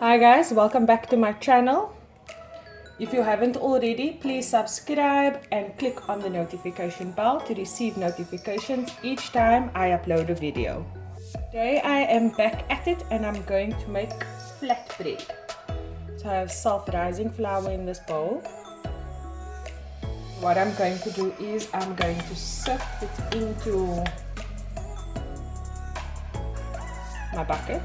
Hi guys, welcome back to my channel. If you haven't already, please subscribe and click on the notification bell to receive notifications each time I upload a video. Today I am back at it and I'm going to make flatbread. So I have self-rising flour in this bowl. What I'm going to do is I'm going to sift it into my bucket.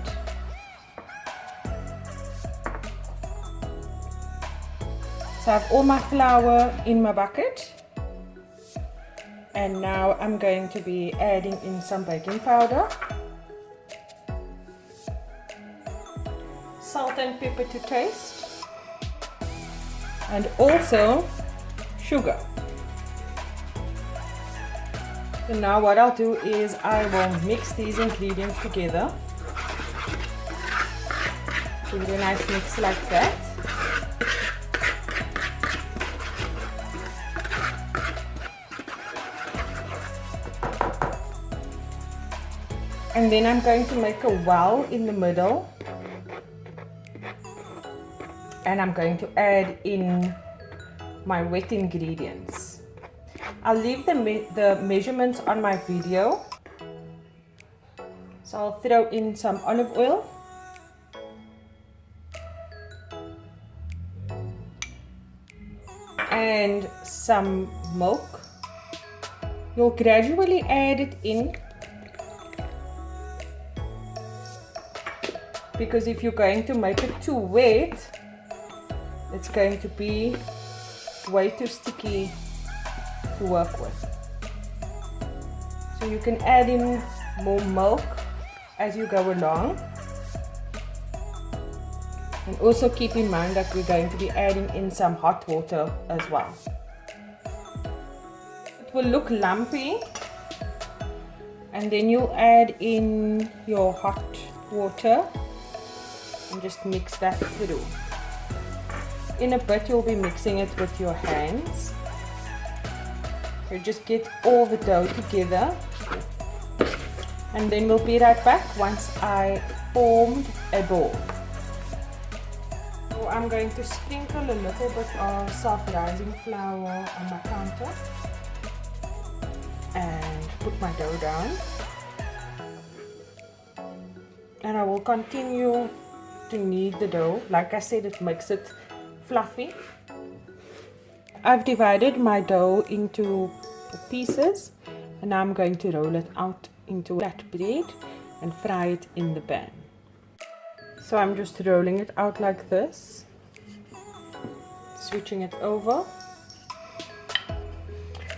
So I have all my flour in my bucket, and now I'm going to be adding in some baking powder, salt and pepper to taste, and also sugar. So now what I'll do is I will mix these ingredients together. Give it a nice mix like that. And then I'm going to make a well in the middle, and I'm going to add in my wet ingredients. I'll leave the measurements on my video. So I'll throw in some olive oil, and some milk. You'll gradually add it in, because if you're going to make it too wet, it's going to be way too sticky to work with. So you can add in more milk as you go along. And also keep in mind that we're going to be adding in some hot water as well. It will look lumpy, and then you'll add in your hot water and just mix that through. In a bit you'll be mixing it with your hands. So just get all the dough together, and then we'll be right back once I formed a ball. So I'm going to sprinkle a little bit of self-rising flour on my counter and put my dough down, and I will continue to knead the dough. Like I said, it makes it fluffy. I've divided my dough into pieces, and now I'm going to roll it out into flatbread and fry it in the pan. So I'm just rolling it out like this, switching it over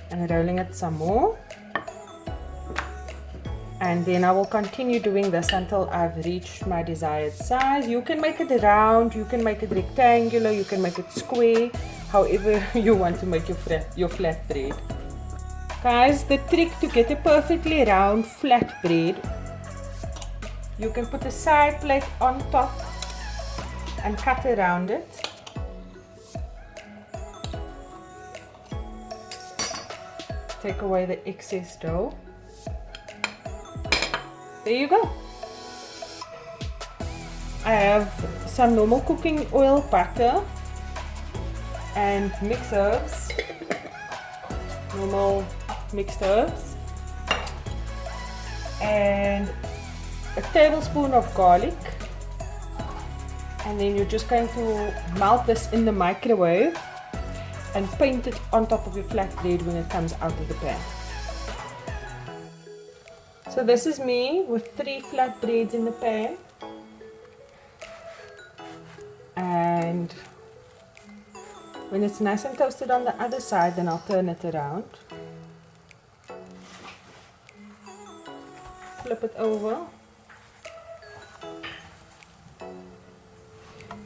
and rolling it some more. And then I will continue doing this until I've reached my desired size. You can make it round, you can make it rectangular, you can make it square, however you want to make your flatbread. Guys, the trick to get a perfectly round flatbread, you can put a side plate on top and cut around it. Take away the excess dough. There you go. I have some normal cooking oil, butter, and mixed herbs, normal mixed herbs, and a tablespoon of garlic. And then you're just going to melt this in the microwave and paint it on top of your flatbread when it comes out of the pan. So this is me with 3 flatbreads in the pan, and when it's nice and toasted on the other side, then I'll turn it around, flip it over.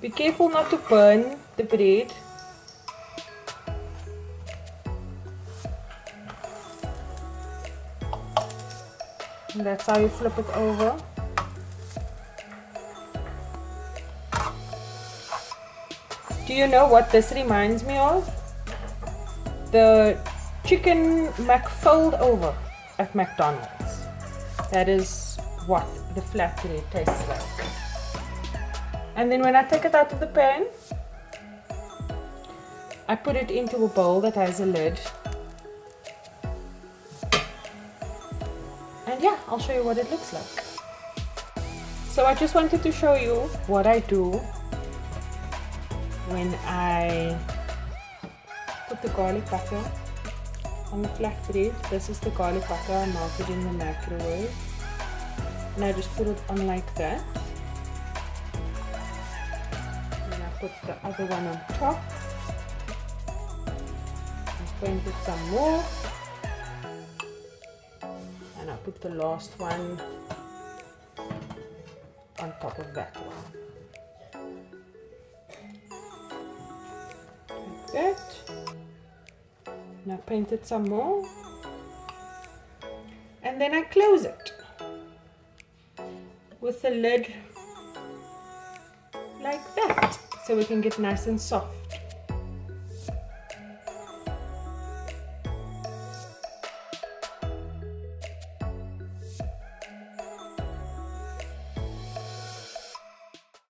Be careful not to burn the bread. And that's how you flip it over. Do you know what this reminds me of? The chicken McFold over at McDonald's. That is what the flatbread tastes like. And then when I take it out of the pan, I put it into a bowl that has a lid. And yeah, I'll show you what it looks like. So I just wanted to show you what I do when I put the garlic butter on the flatbread. This is the garlic butter I melted in the microwave. And I just put it on like that. And I put the other one on top. And paint it some more. And I put the last one on top of that one. Like that. Now paint it some more. And then I close it with the lid like that, so we can get nice and soft.